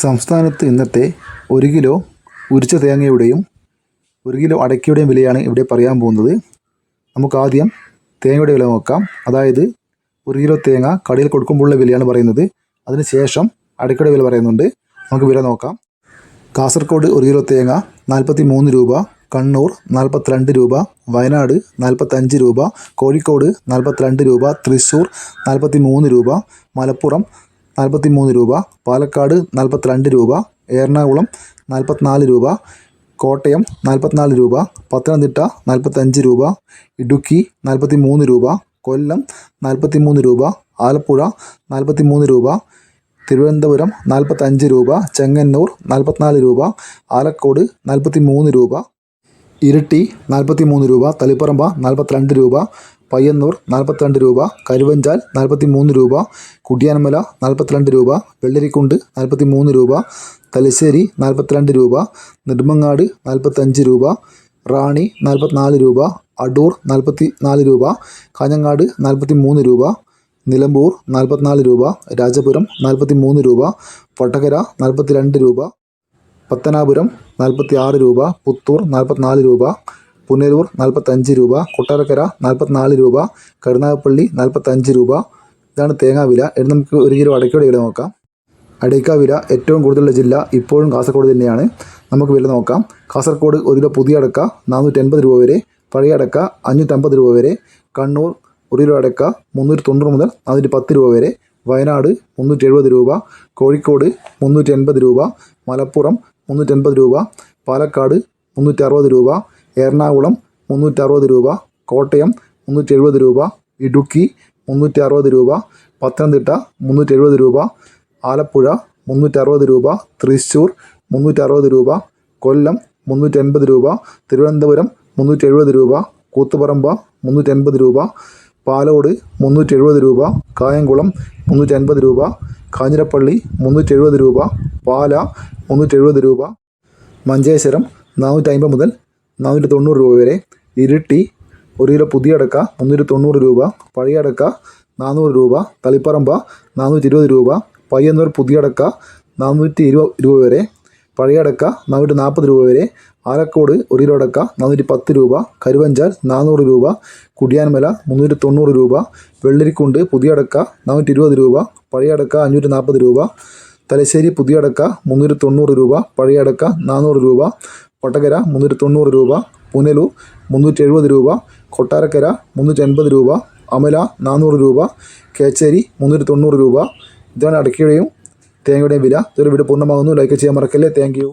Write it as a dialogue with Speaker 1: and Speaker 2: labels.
Speaker 1: സംസ്ഥാനത്ത് ഇന്നത്തെ 1 kilo ഉരിച്ച തേങ്ങയുടെയും 1 kilo അടയ്ക്കയുടെയും വിലയാണ് ഇവിടെ പറയാൻ പോകുന്നത്. നമുക്കാദ്യം തേങ്ങയുടെ വില നോക്കാം. അതായത് 1 കിലോ തേങ്ങ കടയിൽ കൊടുക്കുമ്പോഴുള്ള വിലയാണ് പറയുന്നത്. അതിനുശേഷം അടയ്ക്കയുടെ വില പറയുന്നുണ്ട്. നമുക്ക് വില നോക്കാം. കാസർഗോഡ് 1 കിലോ തേങ്ങ 43 രൂപ, കണ്ണൂർ 42 രൂപ, വയനാട് 45 രൂപ, കോഴിക്കോട് 42 രൂപ, തൃശ്ശൂർ 43 രൂപ, മലപ്പുറം 43 രൂപ, പാലക്കാട് 42 രൂപ, എറണാകുളം 44 രൂപ, കോട്ടയം 44 രൂപ, പത്തനംതിട്ട 45 രൂപ, ഇടുക്കി 43 രൂപ, കൊല്ലം 43 രൂപ, ആലപ്പുഴ 43 രൂപ, തിരുവനന്തപുരം 45 രൂപ, ചെങ്ങന്നൂർ 44 രൂപ, ആലക്കോട് 43 രൂപ, ഇരിട്ടി 43 രൂപ, തളിപ്പറമ്പ 42 രൂപ, പയ്യന്നൂർ 42 രൂപ, കരുവഞ്ചാൽ 43 രൂപ, കുടിയാൻമല 42 രൂപ, വെള്ളരിക്കുണ്ട് 43 രൂപ, തലശ്ശേരി 42 രൂപ, നെടുമങ്ങാട് 45 രൂപ, റാണി 44 രൂപ, അടൂർ 44 രൂപ, കാഞ്ഞങ്ങാട് 43 രൂപ, നിലമ്പൂർ 44 രൂപ, രാജപുരം 43 രൂപ, വടകര 42 രൂപ, പത്തനാപുരം 46 രൂപ, പുത്തൂർ 44 രൂപ, പുനലൂർ 45 രൂപ, കൊട്ടാരക്കര 44 രൂപ, കരുനാഗപ്പള്ളി 45 രൂപ. ഇതാണ് തേങ്ങാ വില. ഇനി നമുക്ക് 1 കിലോ അടയ്ക്കയുടെ വില നോക്കാം. അടയ്ക്ക വില ഏറ്റവും കൂടുതലുള്ള ജില്ല ഇപ്പോഴും കാസർഗോഡ് തന്നെയാണ്. നമുക്ക് വില നോക്കാം. കാസർഗോഡ് 1 കിലോ പുതിയ അടക്ക 480 രൂപ വരെ, പഴയ അടക്ക 550 രൂപ വരെ, കണ്ണൂർ 1 കിലോ അടക്ക 390 മുതൽ 410 രൂപ വരെ, വയനാട് 370 രൂപ, കോഴിക്കോട് 380 രൂപ, മലപ്പുറം 380 രൂപ, പാലക്കാട് 360 രൂപ, എറണാകുളം 360 രൂപ, കോട്ടയം 370 രൂപ, ഇടുക്കി 360 രൂപ, പത്തനംതിട്ട 370 രൂപ, ആലപ്പുഴ 360 രൂപ, തൃശ്ശൂർ 360 രൂപ, കൊല്ലം 380 രൂപ, തിരുവനന്തപുരം 370 രൂപ, കൂത്തുപറമ്പ 380 രൂപ, പാലോട് 370 രൂപ, കായംകുളം 380 രൂപ, കാഞ്ഞിരപ്പള്ളി 370 രൂപ, പാല 370 രൂപ, മഞ്ചേശ്വരം 450 മുതൽ 490 രൂപ വരെ, ഇരിട്ടി 1 കിലോ പുതിയ അടക്ക 390 രൂപ, പഴയ അടക്ക 400 രൂപ, തളിപ്പറമ്പ 420 രൂപ, പയ്യന്നൂർ പുതിയ അടക്ക 420 രൂപ വരെ, പഴയ അടക്ക 440 രൂപ വരെ, ആലക്കോട് 1 കിലോ അടക്ക 410 രൂപ, കരുവഞ്ചാൽ 400 രൂപ, കുടിയാൻമല 390 രൂപ, വെള്ളരിക്കുണ്ട് പുതിയ അടക്ക 420 രൂപ, പഴയ അടക്ക 540 രൂപ, തലശ്ശേരി പുതിയ അടക്ക 390 രൂപ, പഴയ അടക്ക 400 രൂപ, വടകര 390 രൂപ, പുനലൂർ 370 രൂപ, കൊട്ടാരക്കര 380 രൂപ, അമല 400 രൂപ, കേച്ചേരി 390 രൂപ. ഇതാണ് അടയ്ക്കയുടെയും തേങ്ങയുടെയും വില. ഇതൊരു വീഡിയോ പൂർണ്ണമാകുന്നു. ലൈക്ക് ചെയ്യാൻ മറക്കല്ലേ. Thank you.